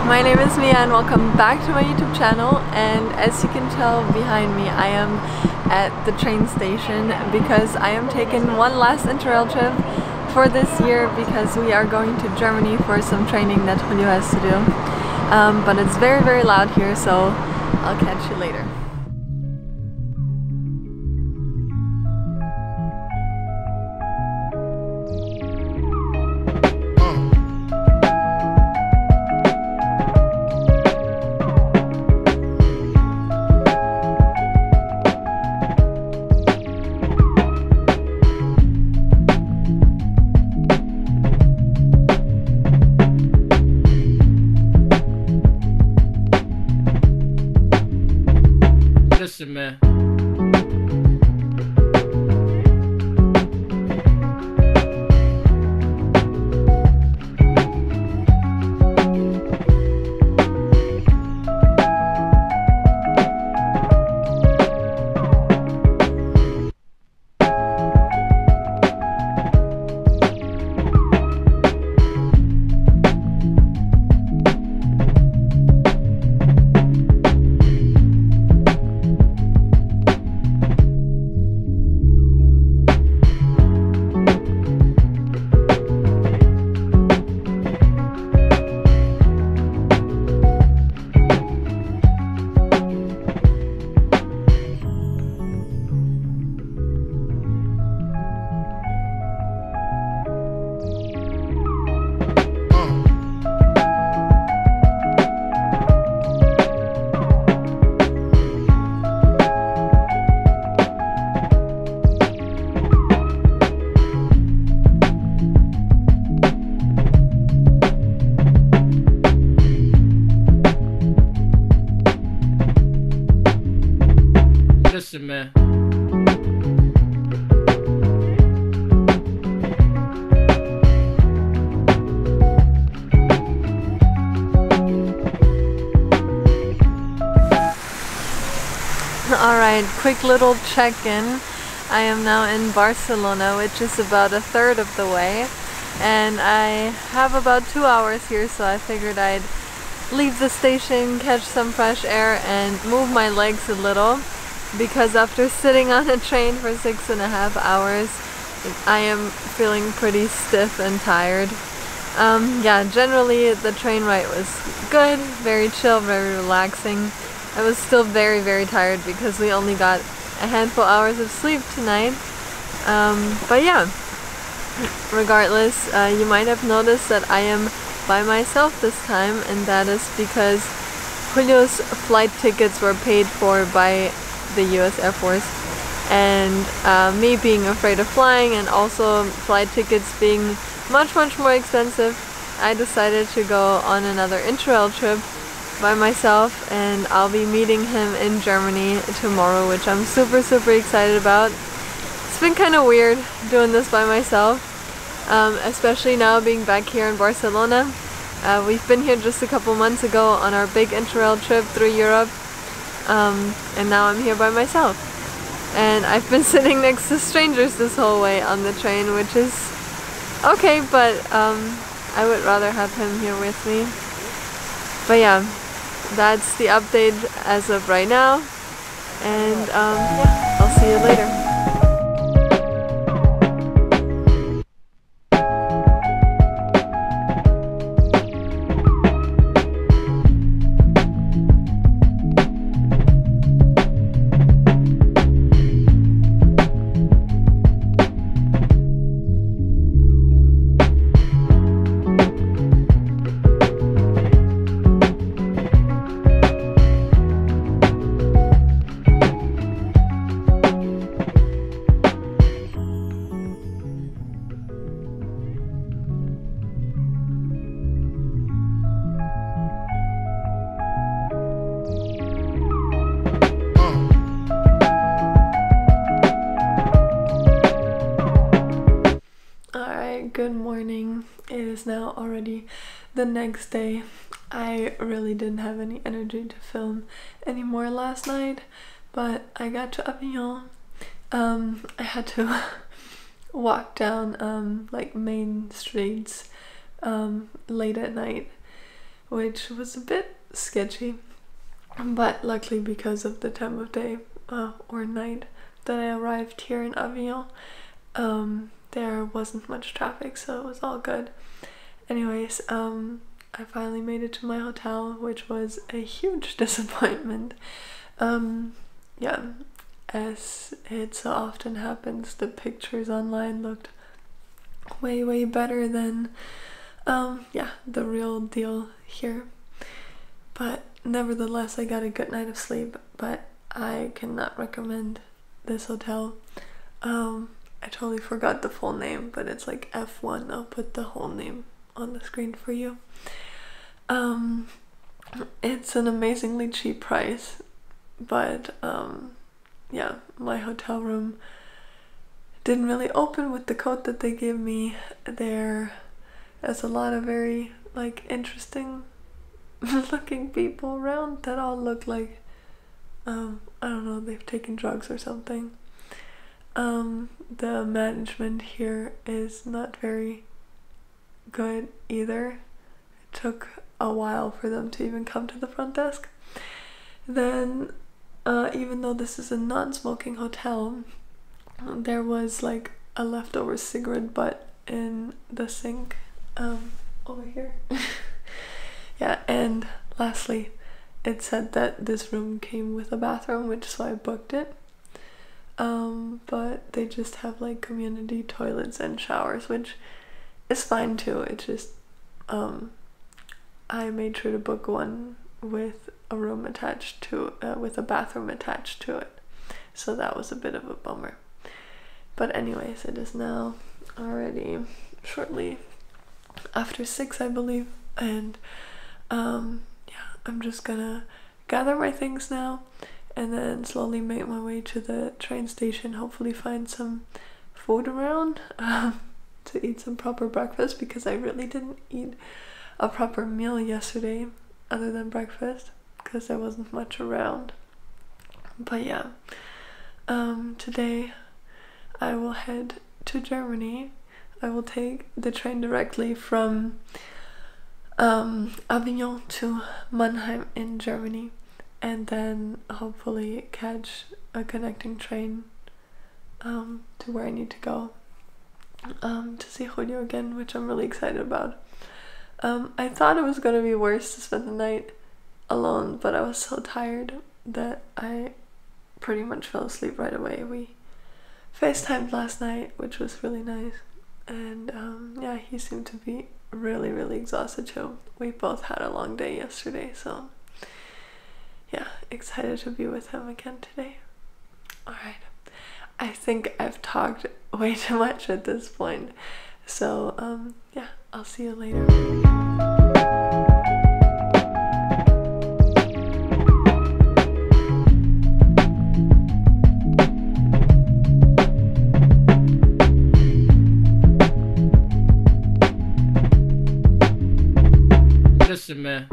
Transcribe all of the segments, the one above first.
My name is Mia and welcome back to my YouTube channel, and as you can tell behind me I am at the train station because I am taking one last Interrail trip for this year because we are going to Germany for some training that Julio has to do. But it's very loud here, so I'll catch you later. Listen, man. Listen, man. Alright, quick little check-in. I am now in Barcelona, which is about a third of the way, and I have about 2 hours here, so I figured I'd leave the station, catch some fresh air, and move my legs a little, because after sitting on a train for 6.5 hours, I am feeling pretty stiff and tired. Yeah, generally the train ride was good, very chill, very relaxing. I was still very tired because we only got a handful of hours of sleep tonight. But yeah, regardless, you might have noticed that I am by myself this time, and that is because Julio's flight tickets were paid for by the US Air Force, and me being afraid of flying and also flight tickets being much more expensive, I decided to go on another Interrail trip by myself, and I'll be meeting him in Germany tomorrow, which I'm super excited about. It's been kind of weird doing this by myself, especially now being back here in Barcelona. We've been here just a couple months ago on our big Interrail trip through Europe, and now I'm here by myself. And I've been sitting next to strangers this whole way on the train, which is okay, but I would rather have him here with me. But yeah, that's the update as of right now, and yeah, I'll see you later. Good morning. It is now already the next day. I really didn't have any energy to film anymore last night, but I got to Avignon. I had to walk down like main streets late at night, which was a bit sketchy, but luckily because of the time of day or night that I arrived here in Avignon, there wasn't much traffic, so it was all good. Anyways, I finally made it to my hotel, which was a huge disappointment. Yeah, as it so often happens, the pictures online looked way better than yeah, the real deal here. But nevertheless, I got a good night of sleep, but I cannot recommend this hotel. I totally forgot the full name, but it's like F1. I'll put the whole name on the screen for you. It's an amazingly cheap price, but yeah, my hotel room didn't really open with the code that they gave me. There's a lot of very like interesting looking people around that all look like I don't know, they've taken drugs or something. The management here is not very good either. It took a while for them to even come to the front desk. Then even though this is a non-smoking hotel, there was like a leftover cigarette butt in the sink over here. Yeah, and lastly, it said that this room came with a bathroom, which is why I booked it. But they just have like community toilets and showers, which is fine too. It's just I made sure to book one with a room attached to with a bathroom attached to it, so that was a bit of a bummer. But anyways, it is now already shortly after 6, I believe, and yeah, I'm just gonna gather my things now and then slowly make my way to the train station, hopefully find some food around to eat some proper breakfast, because I really didn't eat a proper meal yesterday other than breakfast because there wasn't much around. But yeah, today I will head to Germany. I will take the train directly from Avignon to Mannheim in Germany, and then hopefully catch a connecting train to where I need to go to see Julio again, which I'm really excited about. I thought it was going to be worse to spend the night alone, but I was so tired that I pretty much fell asleep right away. We FaceTimed last night, which was really nice, and yeah, he seemed to be really exhausted too. We both had a long day yesterday, so yeah, excited to be with him again today. Alright, I think I've talked way too much at this point, so yeah, I'll see you later. Listen, man.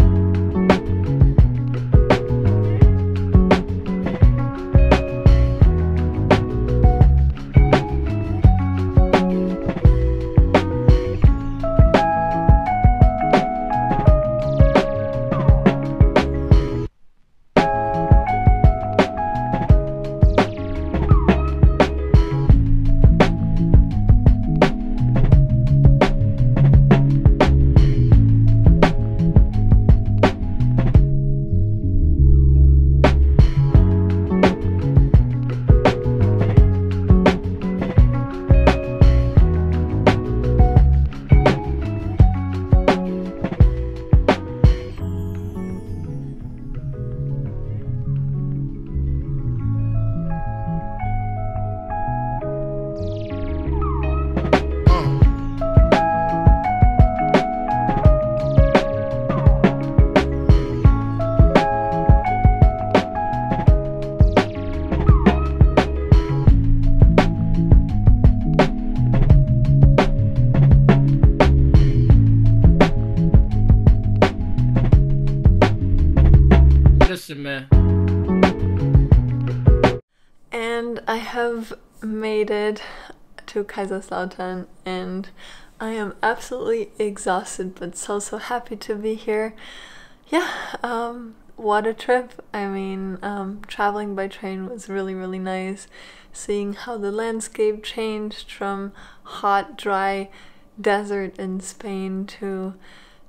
Listen, man. And I have made it to Kaiserslautern, and I am absolutely exhausted, but so happy to be here. Yeah, what a trip. I mean, traveling by train was really nice. Seeing how the landscape changed from hot, dry desert in Spain to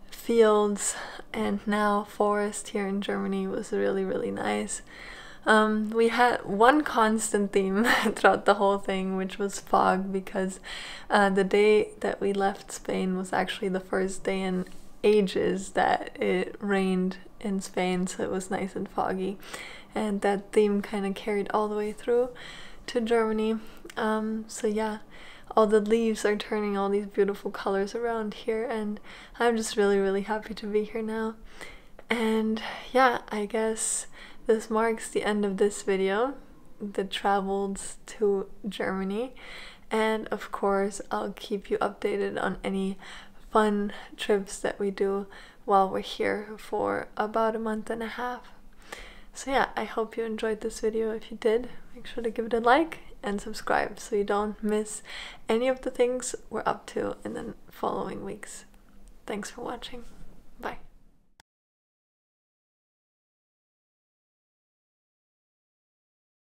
fields and now forest here in Germany was really nice. We had one constant theme throughout the whole thing, which was fog, because the day that we left Spain was actually the first day in ages that it rained in Spain, so it was nice and foggy, and that theme kind of carried all the way through to Germany. So yeah, all the leaves are turning all these beautiful colors around here, and I'm just really happy to be here now. And yeah, I guess this marks the end of this video, the travels to Germany, and of course I'll keep you updated on any fun trips that we do while we're here for about a month and a half. So yeah, I hope you enjoyed this video. If you did, make sure to give it a like and subscribe so you don't miss any of the things we're up to in the following weeks. Thanks for watching. Bye.